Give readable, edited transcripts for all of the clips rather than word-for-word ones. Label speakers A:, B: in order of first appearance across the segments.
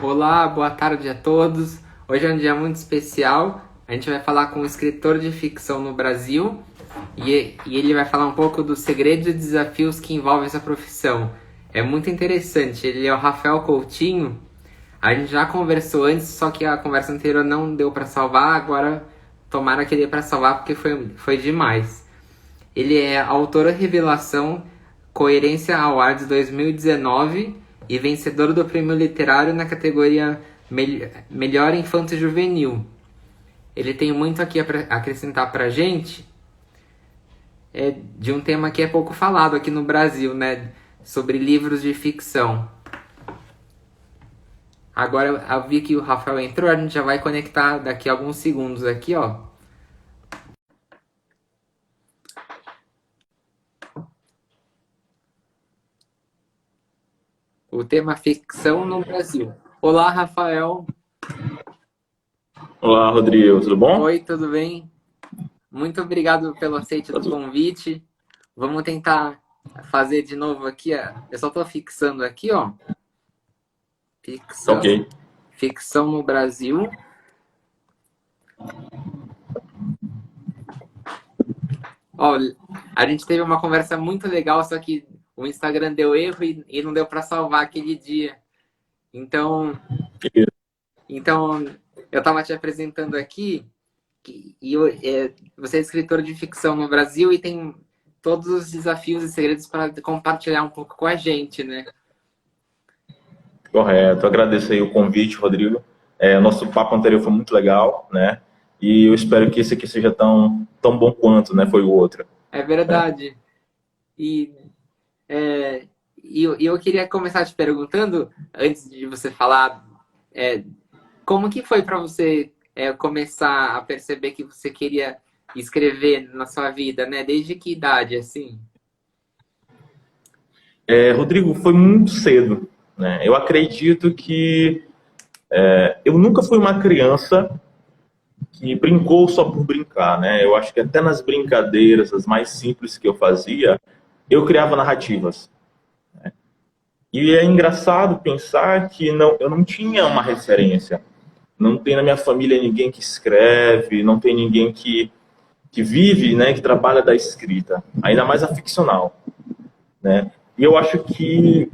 A: Olá, boa tarde a todos. Hoje é um dia muito especial. A gente vai falar com um escritor de ficção no Brasil e ele vai falar um pouco dos segredos e desafios que envolvem essa profissão. É muito interessante. Ele é o Rafael Coutinho. A gente já conversou antes, só que a conversa anterior não deu para salvar. Agora, tomara que dê para salvar porque foi demais. Ele é autor revelação Coerência Awards 2019 e vencedor do prêmio literário na categoria Melhor Infanto Juvenil. Ele tem muito aqui a acrescentar pra gente de um tema que é pouco falado aqui no Brasil, né? Sobre livros de ficção. Agora eu vi que o Rafael entrou, a gente já vai conectar daqui a alguns segundos aqui, ó. O tema ficção no Brasil. Olá, Rafael.
B: Olá, Rodrigo, tudo bom?
A: Oi, tudo bem? Muito obrigado pelo aceite
B: Tá
A: do
B: tudo
A: convite. Vamos tentar fazer de novo aqui. Eu só estou fixando aqui, ó.
B: tá
A: Ficção,
B: ok.
A: ficção no Brasil. Ó, a gente teve uma conversa muito legal, só que o Instagram deu erro e não deu para salvar aquele dia. Então, então eu estava te apresentando aqui você é escritor de ficção no Brasil e tem todos os desafios e segredos para compartilhar um pouco com a gente, né?
B: Correto. Agradeço aí o convite, Rodrigo. O nosso papo anterior foi muito legal, né? E eu espero que esse aqui seja tão bom quanto, né? Foi o outro,
A: É
B: né?
A: verdade. E, é, eu queria começar te perguntando, antes de você falar, é, como que foi para você começar a perceber que você queria escrever na sua vida, né? Desde que idade, assim?
B: Rodrigo, foi muito cedo, né? Eu acredito que eu nunca fui uma criança que brincou só por brincar, né? Eu acho que até nas brincadeiras, as mais simples que eu fazia, eu criava narrativas. E é engraçado pensar que eu não tinha uma referência. Não tem na minha família ninguém que escreve, não tem ninguém que vive, né, que trabalha da escrita, ainda mais a ficcional, né? E eu acho que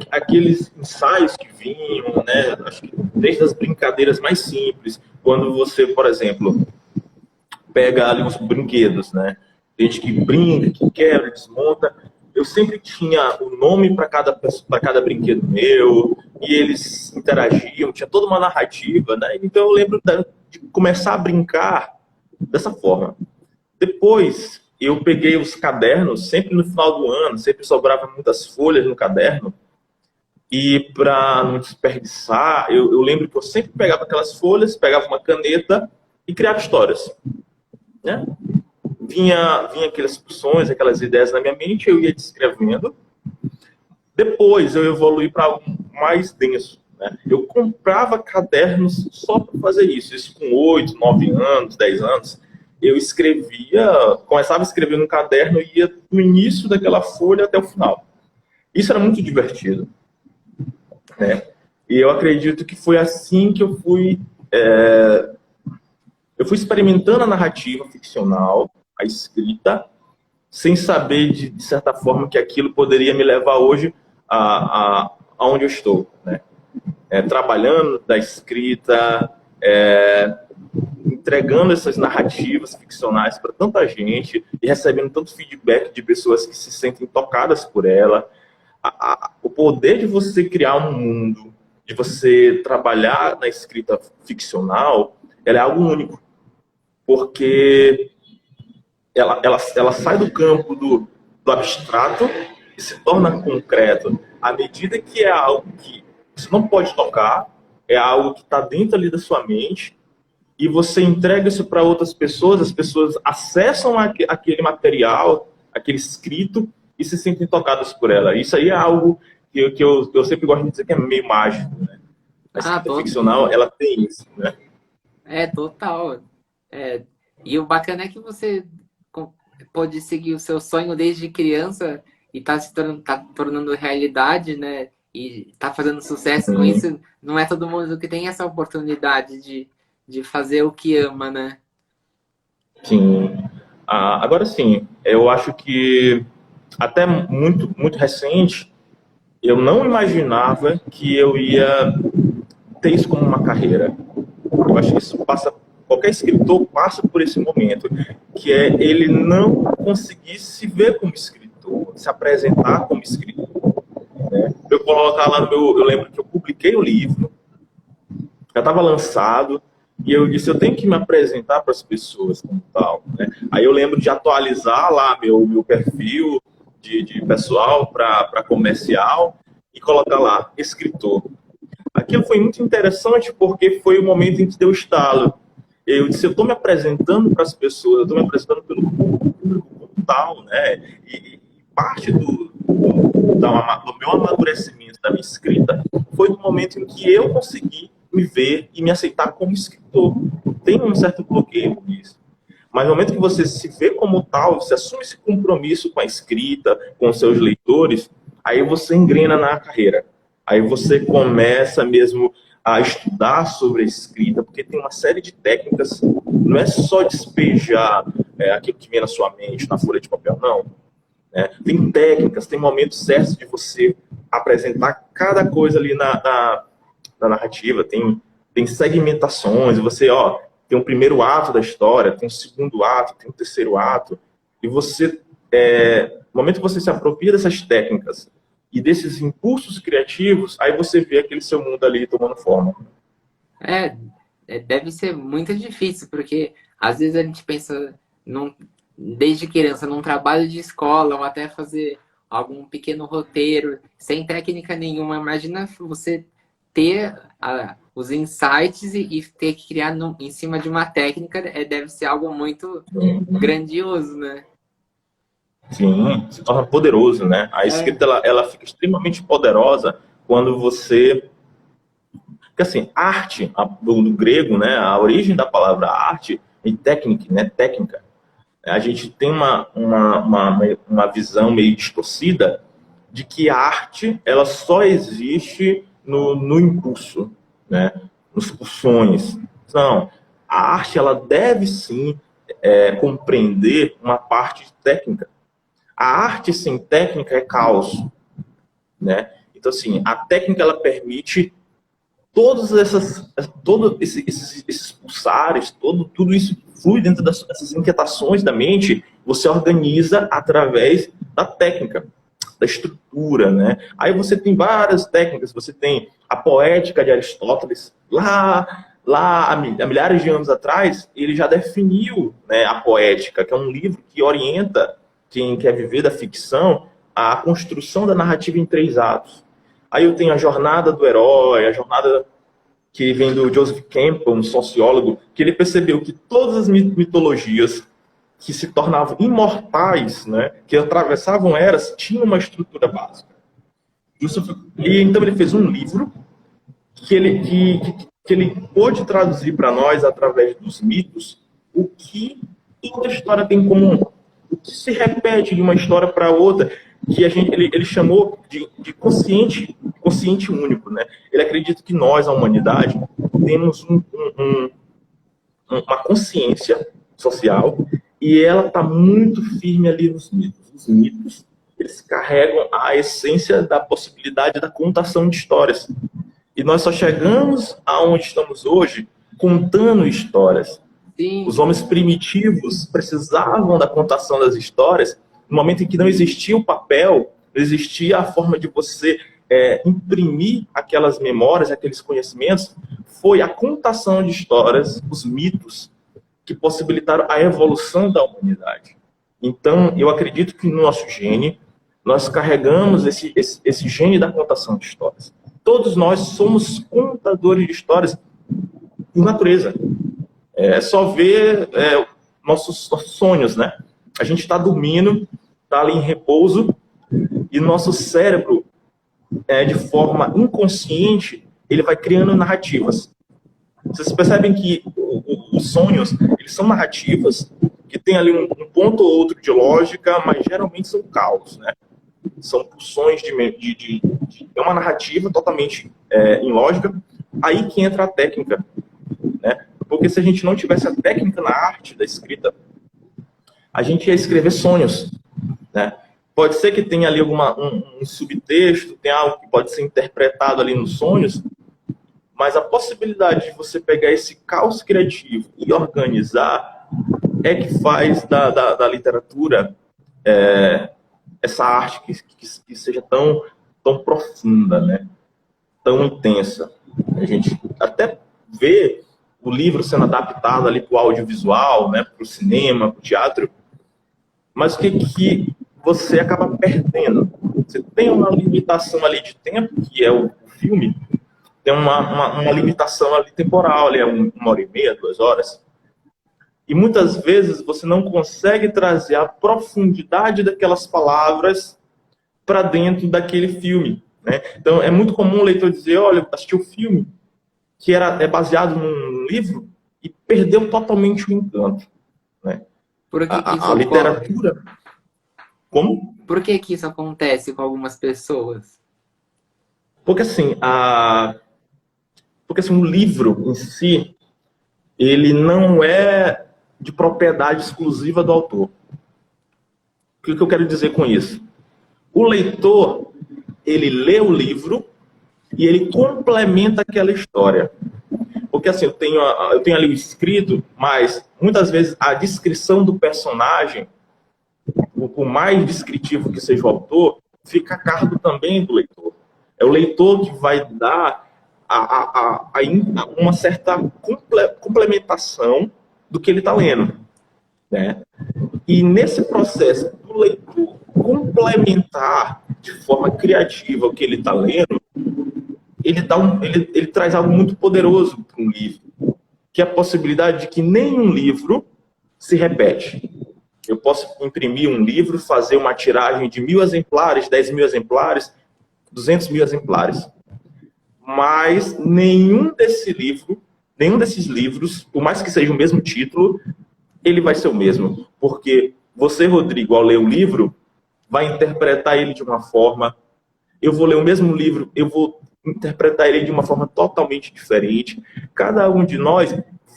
B: aqueles ensaios que vinham, né, acho que desde as brincadeiras mais simples, quando você, por exemplo, pega ali uns brinquedos, né? Tem gente que brinca, que quebra, desmonta. Eu sempre tinha o nome para cada brinquedo meu, e eles interagiam, tinha toda uma narrativa, né? Então eu lembro de começar a brincar dessa forma. Depois eu peguei os cadernos, sempre no final do ano, sempre sobrava muitas folhas no caderno, e para não desperdiçar, eu lembro que eu sempre pegava aquelas folhas, pegava uma caneta e criava histórias, né? Vinha aquelas discussões, aquelas ideias na minha mente, eu ia descrevendo. Depois eu evolui para algo mais denso. Né? Eu comprava cadernos só para fazer isso. Isso com 8, 9 anos, 10 anos. Eu escrevia, começava a escrever no caderno e ia do início daquela folha até o final. Isso era muito divertido. Né? E eu acredito que foi assim que eu fui experimentando a narrativa ficcional, a escrita, sem saber, de certa forma, que aquilo poderia me levar hoje a onde eu estou. Né? Trabalhando da escrita, entregando essas narrativas ficcionais para tanta gente e recebendo tanto feedback de pessoas que se sentem tocadas por ela. O poder de você criar um mundo, de você trabalhar na escrita ficcional, ela é algo único. Porque ela sai do campo do abstrato e se torna concreto. À medida que é algo que você não pode tocar, é algo que está dentro ali da sua mente, e você entrega isso para outras pessoas, as pessoas acessam aquele material, aquele escrito, e se sentem tocadas por ela. Isso aí é algo que eu sempre gosto de dizer que é meio mágico. Né? A
A: Ah,
B: escrita ficcional, ela tem isso. Né?
A: total. É, e o bacana é que você co- pode seguir o seu sonho desde criança e tá se tornando, tá tornando realidade, né? e tá fazendo sucesso com
B: Sim,
A: isso, não é todo mundo que tem essa oportunidade de fazer o que ama, né?
B: sim. Agora sim, eu acho que até muito recente, eu não imaginava que eu ia ter isso como uma carreira. Eu acho que isso passa, qualquer escritor passa por esse momento, que é ele não conseguir se ver como escritor, se apresentar como escritor. Eu colocar lá no meu, eu lembro que eu publiquei o livro, já estava lançado, e eu disse, eu tenho que me apresentar para as pessoas como tal, né? Aí eu lembro de atualizar lá meu perfil de pessoal para comercial e colocar lá, escritor. Aquilo foi muito interessante porque foi o momento em que deu estalo. Eu disse, eu estou me apresentando para as pessoas, eu estou me apresentando pelo público como tal, né? E parte do meu amadurecimento, da minha escrita, foi no momento em que eu consegui me ver e me aceitar como escritor. Tem um certo bloqueio nisso. Mas no momento que você se vê como tal, você assume esse compromisso com a escrita, com os seus leitores, aí você engrena na carreira. Aí você começa mesmo a estudar sobre a escrita, porque tem uma série de técnicas, não é só despejar aquilo que vem na sua mente, na folha de papel, não. Né? Tem técnicas, tem momentos certos de você apresentar cada coisa ali na narrativa, tem segmentações, você, tem um primeiro ato da história, tem um segundo ato, tem um terceiro ato, e você, no momento que você se apropria dessas técnicas e desses impulsos criativos, aí você vê aquele seu mundo ali tomando forma.
A: É, deve ser muito difícil, porque às vezes a gente pensa, num, desde criança, num trabalho de escola, ou até fazer algum pequeno roteiro, sem técnica nenhuma. Imagina você ter os insights e ter que criar em cima de uma técnica, deve ser algo muito grandioso, né?
B: Sim, se torna poderoso, né? A
A: É,
B: escrita, ela fica extremamente poderosa quando você... Porque, assim, arte, do grego, né? A origem da palavra arte é técnica, né? Técnica. A gente tem uma visão meio distorcida de que a arte ela só existe no impulso, né? Nos pulsões. Não, a arte ela deve sim compreender uma parte técnica. A arte sem técnica é caos, né? Então assim, a técnica ela permite todos esses pulsares, tudo isso que flui dentro dessas inquietações da mente, você organiza através da técnica, da estrutura, né? Aí você tem várias técnicas, você tem a poética de Aristóteles, lá há milhares de anos atrás, ele já definiu, né, a poética, que é um livro que orienta quem quer viver da ficção a construção da narrativa em 3 atos. Aí eu tenho a jornada do herói, a jornada que vem do Joseph Campbell, um sociólogo, que ele percebeu que todas as mitologias que se tornavam imortais, né, que atravessavam eras, tinham uma estrutura básica. E então ele fez um livro que ele pôde traduzir para nós, através dos mitos, o que toda história tem em comum, o que se repete de uma história para outra, que ele chamou de consciente único. Né? Ele acredita que nós, a humanidade, temos uma consciência social e ela está muito firme ali nos mitos. Os mitos, eles carregam a essência da possibilidade da contação de histórias. E nós só chegamos aonde estamos hoje contando histórias. Os
A: sim,
B: homens primitivos precisavam da contação das histórias no momento em que não existia o papel, não existia a forma de você imprimir aquelas memórias, aqueles conhecimentos. Foi a contação de histórias, os mitos, que possibilitaram a evolução da humanidade. Então, eu acredito que no nosso gene, nós carregamos esse gene da contação de histórias. Todos nós somos contadores de histórias por natureza. É só ver nossos sonhos, né? A gente está dormindo, está ali em repouso, e nosso cérebro, de forma inconsciente, ele vai criando narrativas. Vocês percebem que os sonhos, eles são narrativas que tem ali um ponto ou outro de lógica, mas geralmente são caos, né? São pulsões é uma narrativa totalmente em lógica. Aí que entra a técnica, né? Porque se a gente não tivesse a técnica na arte da escrita, a gente ia escrever sonhos, né? Pode ser que tenha ali um subtexto, tem algo que pode ser interpretado ali nos sonhos, mas a possibilidade de você pegar esse caos criativo e organizar é que faz da literatura essa arte que seja tão profunda, né? Tão intensa. A gente até vê o livro sendo adaptado ali para o audiovisual, né? Para o cinema, para o teatro, mas o que você acaba perdendo? Você tem uma limitação ali de tempo, que é o filme, tem uma limitação ali temporal, ali é 1h30, 2 horas. E muitas vezes você não consegue trazer a profundidade daquelas palavras para dentro daquele filme, né? Então é muito comum o leitor dizer, olha, eu assisti o filme que é baseado num livro e perdeu totalmente o encanto, né?
A: Por que que isso
B: A
A: ocorre?
B: literatura... Como?
A: Por que que isso acontece com algumas pessoas?
B: Porque assim, o livro em si, ele não é de propriedade exclusiva do autor. O que eu quero dizer com isso? O leitor, ele lê o livro e ele complementa aquela história. Porque assim, eu tenho ali o escrito, mas muitas vezes a descrição do personagem, por mais descritivo que seja o autor, fica a cargo também do leitor. É o leitor que vai dar uma certa complementação do que ele está lendo, né? E nesse processo do leitor complementar de forma criativa o que ele está lendo, ele traz algo muito poderoso para um livro, que é a possibilidade de que nenhum livro se repete. Eu posso imprimir um livro, fazer uma tiragem de 1.000 exemplares, 10.000 exemplares, 200.000 exemplares. Mas nenhum desses livros, por mais que seja o mesmo título, ele vai ser o mesmo. Porque você, Rodrigo, ao ler o livro, vai interpretar ele de uma forma. Eu vou ler o mesmo livro, eu vou interpretar ele de uma forma totalmente diferente. Cada um de nós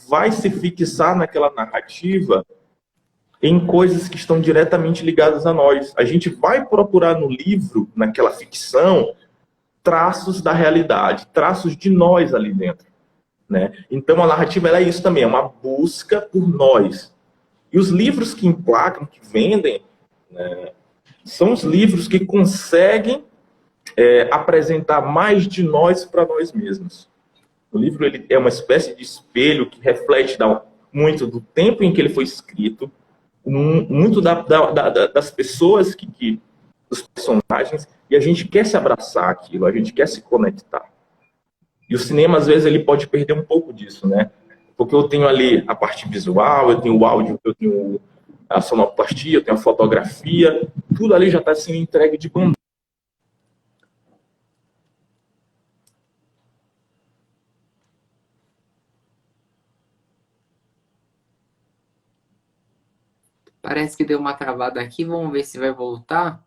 B: vai se fixar naquela narrativa em coisas que estão diretamente ligadas a nós. A gente vai procurar no livro, naquela ficção, traços da realidade, traços de nós ali dentro, né? Então a narrativa é isso também, é uma busca por nós. E os livros que emplacam, que vendem, né, são os livros que conseguem apresentar mais de nós para nós mesmos. O livro ele é uma espécie de espelho que reflete muito do tempo em que ele foi escrito, muito das pessoas dos personagens, e a gente quer se abraçar aquilo, a gente quer se conectar. E o cinema, às vezes, ele pode perder um pouco disso, né? Porque eu tenho ali a parte visual, eu tenho o áudio, eu tenho a sonoplastia, eu tenho a fotografia, tudo ali já está sendo entregue de bandeja.
A: Parece que deu uma travada aqui, vamos ver se vai voltar.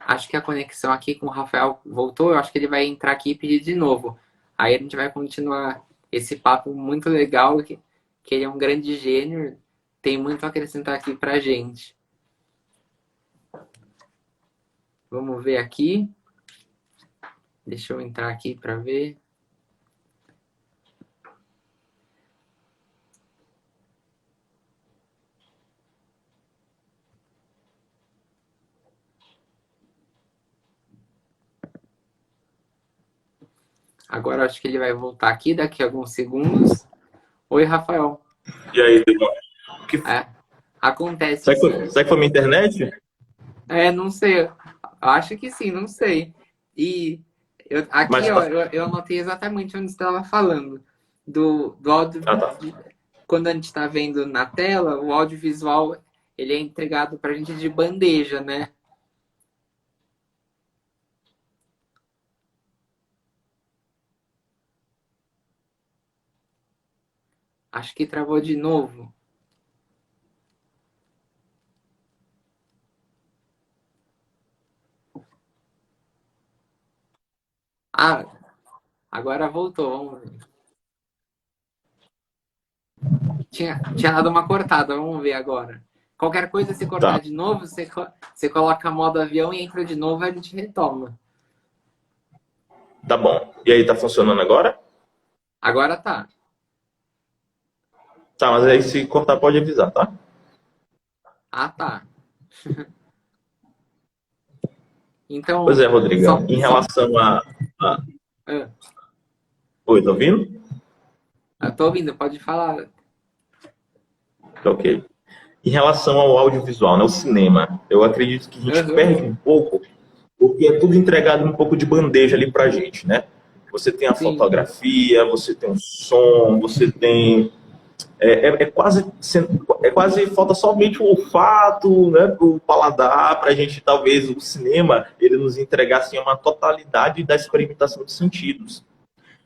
A: Acho que a conexão aqui com o Rafael voltou, eu acho que ele vai entrar aqui e pedir de novo. Aí a gente vai continuar esse papo muito legal, que ele é um grande gênio, tem muito a acrescentar aqui pra gente. Vamos ver aqui. Deixa eu entrar aqui para ver. Agora acho que ele vai voltar aqui daqui a alguns segundos. Oi, Rafael.
B: E aí,
A: acontece.
B: Será que foi minha internet?
A: Não sei. Acho que sim, não sei. E aqui, ó, eu anotei exatamente onde você estava falando. do áudio.
B: Ah, tá.
A: Quando a gente está vendo na tela, o audiovisual ele é entregado para a gente de bandeja, né? Acho que travou de novo. Ah, agora voltou. Vamos ver. Tinha dado uma cortada, vamos ver agora. Qualquer coisa, se cortar
B: Tá,
A: de novo, você coloca modo avião e entra de novo, a gente retoma.
B: tá bom. E aí, tá funcionando agora?
A: Agora tá.
B: Tá, mas aí se cortar pode avisar, tá?
A: Ah, tá.
B: Pois
A: Então,
B: é, Rodrigão.
A: só.
B: Em relação a...
A: Ah,
B: Oi, tá ouvindo?
A: eu tô ouvindo, pode falar.
B: Tá, ok. Em relação ao audiovisual, né, o cinema, eu acredito que a gente
A: Aham,
B: perde um pouco, porque é tudo entregado um pouco de bandeja ali pra gente, né? Você tem a
A: sim.
B: fotografia, você tem o som, você tem é quase falta somente o olfato, né, o paladar, para a gente talvez o cinema ele nos entregar assim, uma totalidade da experimentação de sentidos.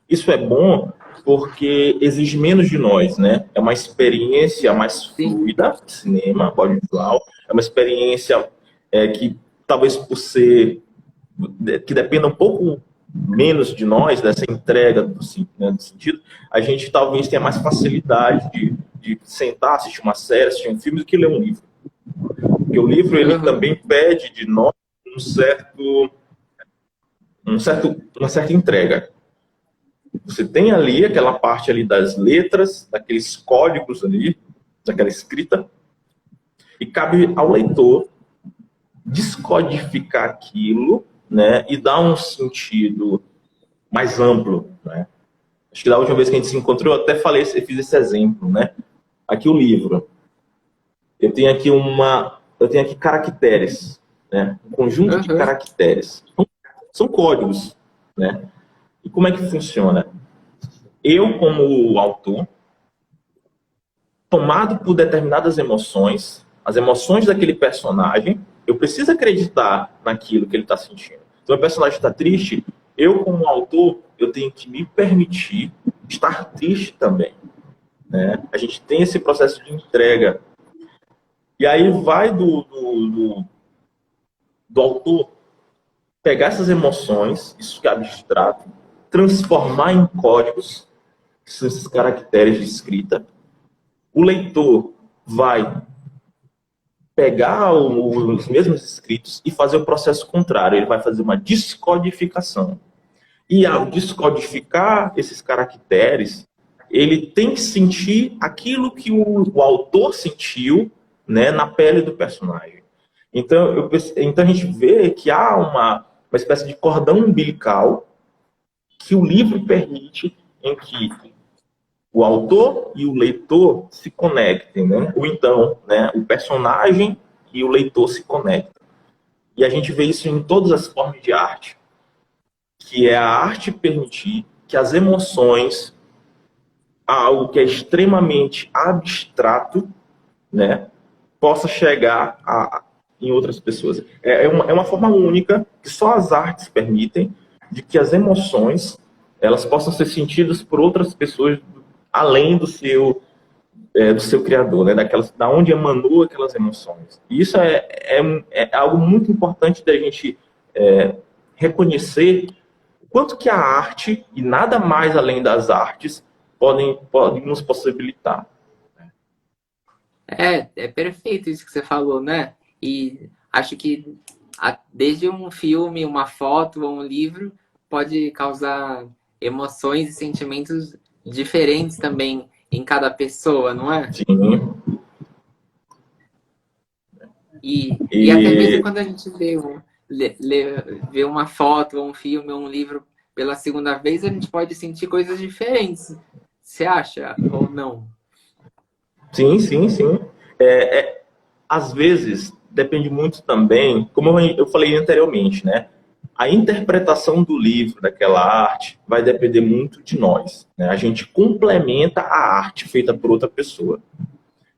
B: Isso é bom porque exige menos de nós, né? É uma experiência mais
A: Sim.
B: fluida, cinema, audiovisual, é uma experiência que talvez por ser que dependa um pouco menos de nós, dessa entrega né, do sentido, a gente talvez tenha mais facilidade de sentar, assistir uma série, assistir um filme, do que ler um livro. Porque o livro, ele
A: Aham,
B: também pede de nós uma certa entrega. Você tem ali aquela parte ali das letras, daqueles códigos ali, daquela escrita, e cabe ao leitor descodificar aquilo, né, e dar um sentido mais amplo, né? Acho que da última vez que a gente se encontrou, eu até falei, eu fiz esse exemplo, né? Aqui o livro. Eu tenho aqui caracteres, né? Um conjunto de
A: aham,
B: caracteres. São códigos, né? E como é que funciona? Eu, como autor, tomado por determinadas emoções, as emoções daquele personagem, eu preciso acreditar naquilo que ele está sentindo. Então, o personagem está triste, eu, como autor, eu tenho que me permitir estar triste também. Né? A gente tem esse processo de entrega. E aí vai do autor pegar essas emoções, isso que é abstrato, transformar em códigos, que são esses caracteres de escrita. O leitor vai pegar os mesmos escritos e fazer o processo contrário. Ele vai fazer uma descodificação. E ao descodificar esses caracteres, ele tem que sentir aquilo que o autor sentiu, né, na pele do personagem. Então a gente vê que há uma espécie de cordão umbilical que o livro permite em que o autor e o leitor se conectem, né? Ou então, né, o personagem e o leitor se conectam. E a gente vê isso em todas as formas de arte, que é a arte permitir que as emoções, algo que é extremamente abstrato, né, possa chegar em outras pessoas. É uma forma única que só as artes permitem de que as emoções elas possam ser sentidas por outras pessoas além do seu criador, né? Da onde emanou aquelas emoções. E isso é algo muito importante da gente reconhecer o quanto que a arte, e nada mais além das artes, podem nos possibilitar.
A: é perfeito isso que você falou, né? E acho que desde um filme, uma foto ou um livro pode causar emoções e sentimentos diferentes também em cada pessoa, não é?
B: Sim.
A: E até mesmo
B: E
A: quando a gente vê uma foto, ou um filme, ou um livro pela segunda vez, a gente pode sentir coisas diferentes. Você acha ou não?
B: sim, sim, sim. Às vezes depende muito também, como eu falei anteriormente, né? a interpretação do livro, daquela arte, vai depender muito de nós, né? A gente complementa a arte feita por outra pessoa.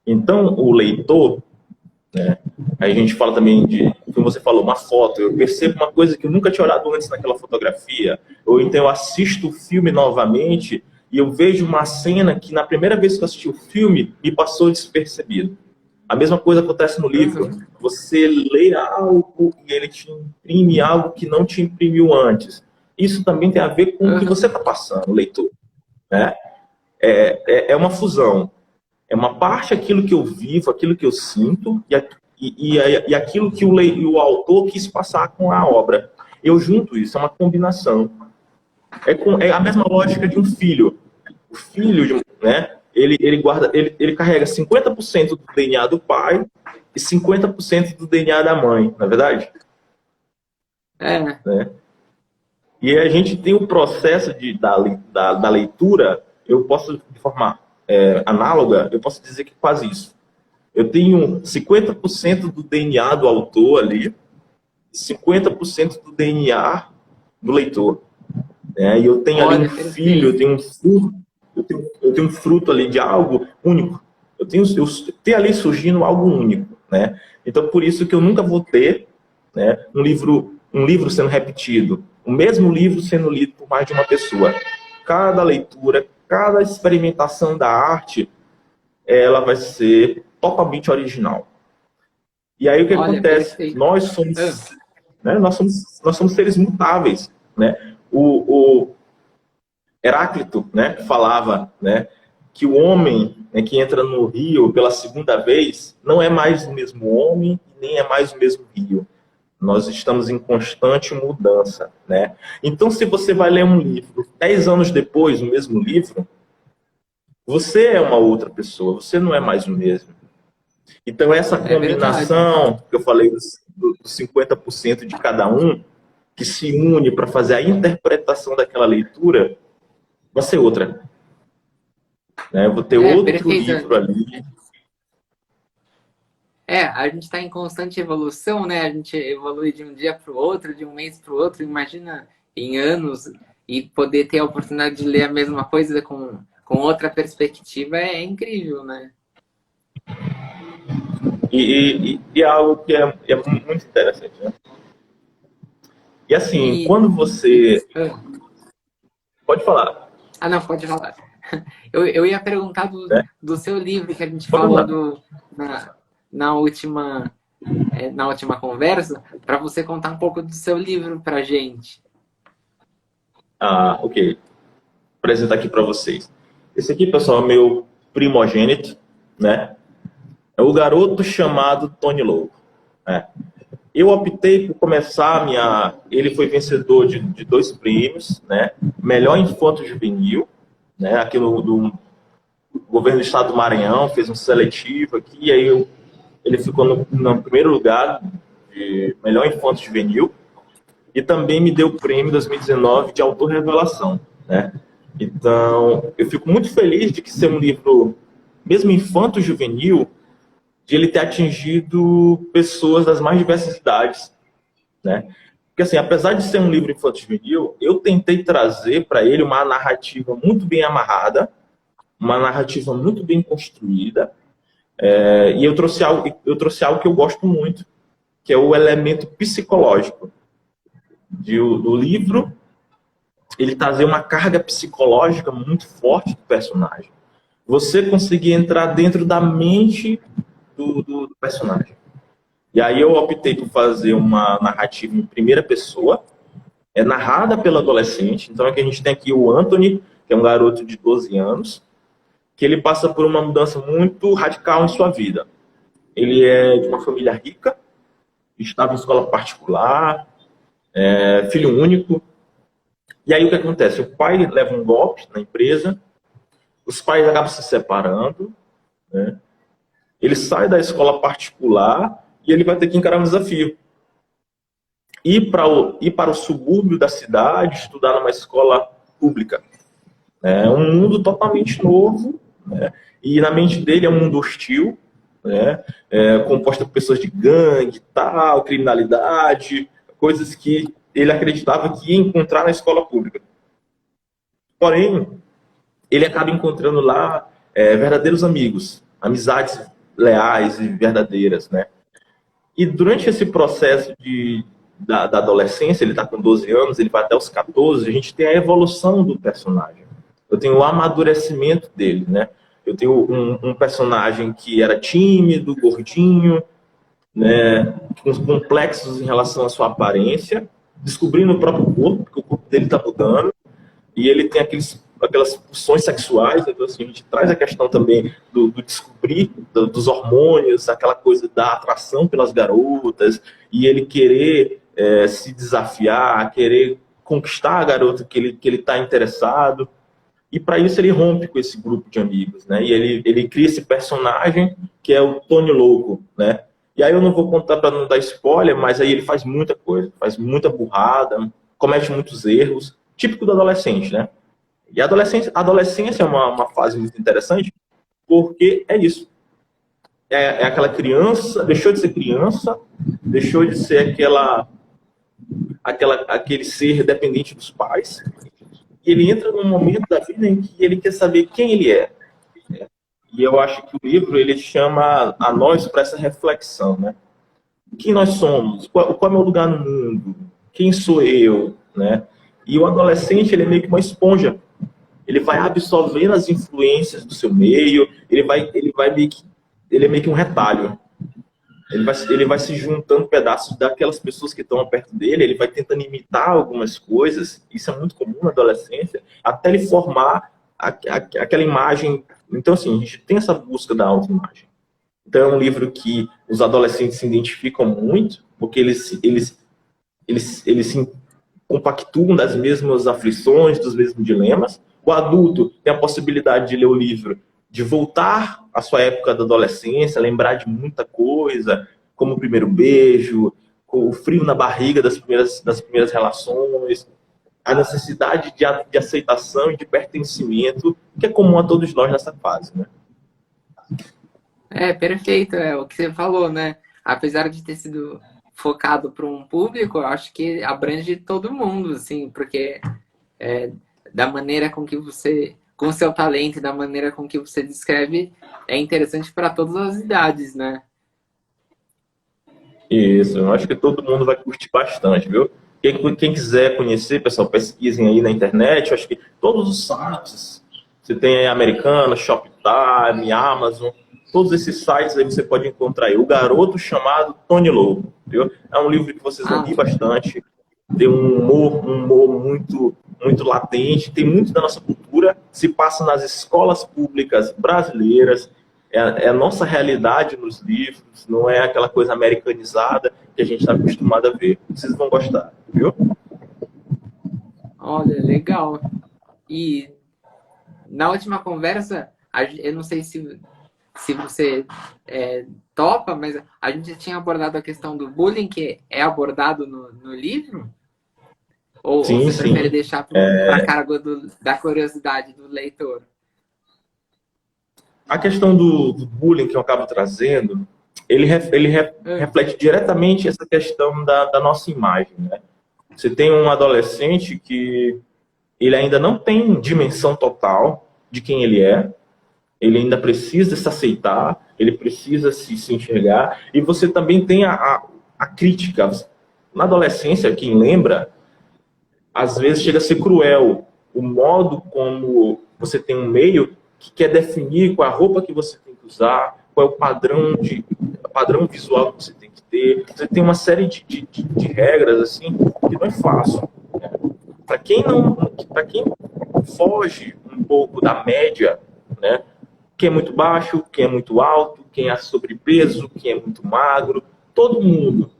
B: Então, o leitor, né? Aí a gente fala também de, como você falou, uma foto. Eu percebo uma coisa que eu nunca tinha olhado antes naquela fotografia. Ou então eu assisto o filme novamente e eu vejo uma cena que na primeira vez que eu assisti o filme me passou despercebido. A mesma coisa acontece no livro. Você lê algo e ele te imprime algo que não te imprimiu antes. Isso também tem a ver com o que você está passando, leitor, né? É uma fusão. É uma parte aquilo que eu vivo, aquilo que eu sinto e aquilo que o autor quis passar com a obra. Eu junto isso, é uma combinação. É a mesma lógica de um filho. O filho, né? Ele carrega 50% do DNA do pai e 50% do DNA da mãe, não é verdade? Né? E a gente tem o processo da leitura, eu posso, de forma análoga, eu posso dizer que quase isso. Eu tenho 50% do DNA do autor ali, 50% do DNA do leitor. Né? E eu tenho ali um filho, eu tenho um fruto. Eu tenho um fruto ali de algo único. Eu tenho ali surgindo algo único, né? Então, por isso que eu nunca vou ter, né, um livro sendo repetido, o mesmo livro sendo lido por mais de uma pessoa. Cada leitura, cada experimentação da arte, ela vai ser totalmente original. E aí o que acontece? Perfeito. Nós somos seres mutáveis, né? O Heráclito, né, falava, né, que o homem, né, que entra no rio pela segunda vez não é mais o mesmo homem, nem é mais o mesmo rio. Nós estamos em constante mudança, né? Então, se você vai ler um livro, 10 anos depois, o mesmo livro, você é uma outra pessoa, você não é mais o mesmo. Então, essa combinação, que eu falei dos 50% de cada um, que se une para fazer a interpretação daquela leitura, vai ser outra. Né? Eu vou ter outro livro ali.
A: A gente está em constante evolução, né? A gente evolui de um dia para o outro, de um mês para o outro. Imagina em anos e poder ter a oportunidade de ler a mesma coisa com outra perspectiva é incrível, né?
B: E é algo que é muito interessante, né? E assim, quando você... Pode falar.
A: Ah, não, pode falar. Eu ia perguntar do seu livro, que a gente falou na última conversa, para você contar um pouco do seu livro para a gente.
B: Ok. Vou apresentar aqui para vocês. Esse aqui, pessoal, é meu primogênito, né? É o Garoto Chamado Tony Lobo. Né? Eu optei por começar Ele foi vencedor de 2 prêmios, né? Melhor Infanto Juvenil, né? Aqui do governo do estado do Maranhão, fez um seletivo aqui, e aí ele ficou no primeiro lugar de Melhor Infanto Juvenil, e também me deu o prêmio 2019 de Autor Revelação, né? Então, eu fico muito feliz de que ser um livro, mesmo infanto juvenil, de ele ter atingido pessoas das mais diversas idades, né? Porque, assim, apesar de ser um livro infanto-juvenil, eu tentei trazer para ele uma narrativa muito bem amarrada, uma narrativa muito bem construída, e eu trouxe algo que eu gosto muito, que é o elemento psicológico do livro. Ele trazia uma carga psicológica muito forte do personagem. Você conseguia entrar dentro da mente do personagem. E aí eu optei por fazer uma narrativa em primeira pessoa, narrada pelo adolescente. Então aqui a gente tem aqui o Anthony, que é um garoto de 12 anos, que ele passa por uma mudança muito radical em sua vida. Ele é de uma família rica, estava em escola particular, filho único. E aí o que acontece? O pai leva um golpe na empresa, os pais acabam se separando, né? Ele sai da escola particular e ele vai ter que encarar um desafio. Ir para o subúrbio da cidade, estudar numa escola pública. É um mundo totalmente novo, né? E na mente dele é um mundo hostil, né? Composto por pessoas de gangue, tal, criminalidade, coisas que ele acreditava que ia encontrar na escola pública. Porém, ele acaba encontrando lá verdadeiros amigos, amizades leais e verdadeiras, né? E durante esse processo da adolescência, ele está com 12 anos, ele vai até os 14, a gente tem a evolução do personagem. Eu tenho o amadurecimento dele, né? Eu tenho um personagem que era tímido, gordinho, né, com complexos em relação à sua aparência, descobrindo o próprio corpo, porque o corpo dele está mudando, e ele tem aquelas pulsões sexuais, então assim, a gente traz a questão também do descobrir dos hormônios, aquela coisa da atração pelas garotas, e ele querer se desafiar, querer conquistar a garota que ele está interessado, e para isso ele rompe com esse grupo de amigos, né, e ele cria esse personagem que é o Tony Louco, né. E aí eu não vou contar para não dar spoiler, mas aí ele faz muita coisa, faz muita burrada, comete muitos erros, típico do adolescente, né? E a adolescência é uma fase muito interessante, porque é isso. É aquela criança, deixou de ser criança, deixou de ser aquele ser dependente dos pais, e ele entra num momento da vida em que ele quer saber quem ele é. E eu acho que o livro ele chama a nós para essa reflexão, né? Quem nós somos? Qual é o meu lugar no mundo? Quem sou eu? Né? E o adolescente ele é meio que uma esponja. Ele vai absorvendo as influências do seu meio. Ele é meio que um retalho. Ele vai se juntando pedaços daquelas pessoas que estão perto dele. Ele vai tentando imitar algumas coisas. Isso é muito comum na adolescência, até ele formar aquela imagem. Então, assim, a gente tem essa busca da autoimagem. Então, é um livro que os adolescentes se identificam muito, porque eles se compactuam das mesmas aflições, dos mesmos dilemas. O adulto tem a possibilidade de ler o livro, de voltar à sua época da adolescência, lembrar de muita coisa, como o primeiro beijo, com o frio na barriga das primeiras relações, a necessidade de aceitação e de pertencimento, que é comum a todos nós nessa fase, né?
A: Perfeito, é o que você falou, né? Apesar de ter sido focado para um público, eu acho que abrange todo mundo, assim, porque da maneira com que você, com o seu talento e da maneira com que você descreve, é interessante para todas as idades, né?
B: Isso, eu acho que todo mundo vai curtir bastante, viu? Quem quiser conhecer, pessoal, pesquisem aí na internet. Eu acho que todos os sites, você tem aí Americana, Shoptime, Amazon, todos esses sites aí você pode encontrar aí. O Garoto Chamado Tony Louco, viu? É um livro que vocês vão rir bastante. Tem um humor muito, muito latente. Tem muito da nossa cultura, se passa nas escolas públicas brasileiras. É a nossa realidade nos livros, não é aquela coisa americanizada que a gente está acostumado a ver. Vocês vão gostar, viu?
A: Olha, legal. E na última conversa, eu não sei se você topa, mas a gente já tinha abordado a questão do bullying, que é abordado no livro? Ou você prefere deixar para cargo da curiosidade do leitor?
B: A questão do bullying que eu acabo trazendo, ele reflete diretamente essa questão da nossa imagem, né? Você tem um adolescente que ele ainda não tem dimensão total de quem ele é, ele ainda precisa se aceitar, ele precisa se enxergar, e você também tem a crítica. Na adolescência, quem lembra, às vezes chega a ser cruel o modo como você tem um meio que quer definir qual a roupa que você tem que usar, qual é o padrão visual que você tem que ter. Você tem uma série de regras assim que não é fácil. Né? Para quem foge um pouco da média, né? Quem é muito baixo, quem é muito alto, quem é sobrepeso, quem é muito magro, todo mundo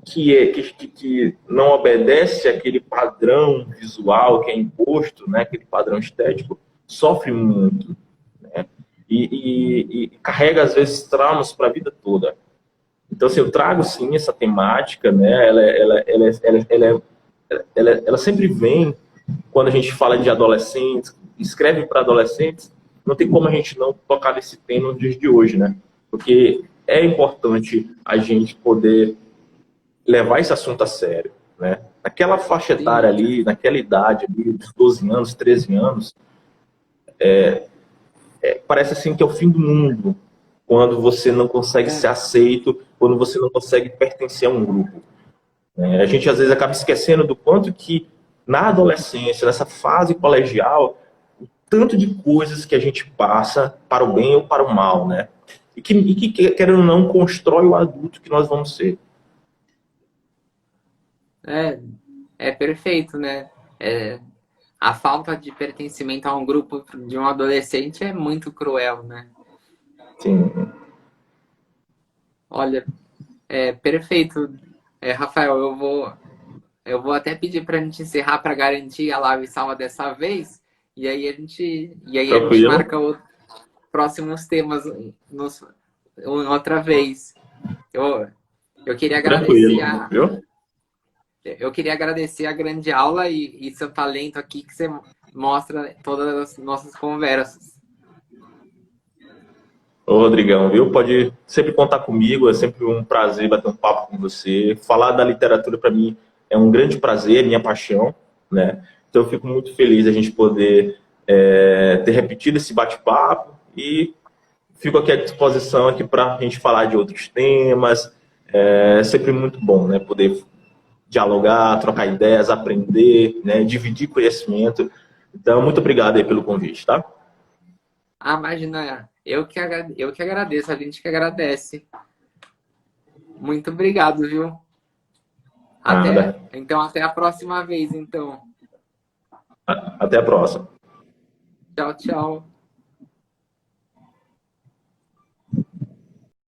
B: que não obedece àquele padrão visual que é imposto, né? Aquele padrão estético, sofre muito. E carrega, às vezes, traumas para a vida toda. Então, assim, eu trago, sim, essa temática, né? Ela sempre vem quando a gente fala de adolescentes, escreve para adolescentes, não tem como a gente não tocar nesse tema nos dias de hoje, né? Porque é importante a gente poder levar esse assunto a sério, né? naquela faixa etária
A: Sim.
B: ali, naquela idade ali, dos 12 anos, 13 anos, parece assim que é o fim do mundo, quando você não consegue ser
A: É,
B: aceito, quando você não consegue pertencer a um grupo. A gente às vezes acaba esquecendo do quanto que na adolescência, nessa fase colegial, o tanto de coisas que a gente passa para o bem ou para o mal, né? E que querendo ou não, constrói o adulto que nós vamos ser.
A: é, é perfeito, né? É, a falta de pertencimento a um grupo de um adolescente é muito cruel, né?
B: Sim.
A: Olha, é perfeito. Rafael, eu vou até pedir para a gente encerrar para garantir a live salva dessa vez. E aí a gente
B: Tranquilo?
A: marca os próximos temas outra vez. Eu, eu queria agradecer
B: Tranquilo,
A: a,
B: viu?
A: eu queria agradecer a grande aula e seu talento aqui que você mostra todas as nossas conversas.
B: Ô, Rodrigão, viu? Pode sempre contar comigo, é sempre um prazer bater um papo com você. Falar da literatura para mim é um grande prazer, minha paixão, né? Então eu fico muito feliz a gente poder ter repetido esse bate-papo e fico aqui à disposição aqui para a gente falar de outros temas. É sempre muito bom, né? Poder dialogar, trocar ideias, aprender, né? Dividir conhecimento. Então, muito obrigado aí pelo convite, tá?
A: Ah, imagina, eu que agradeço, a gente que agradece. Muito obrigado, viu?
B: Nada.
A: Até a próxima vez, então.
B: Até a próxima.
A: Tchau, tchau.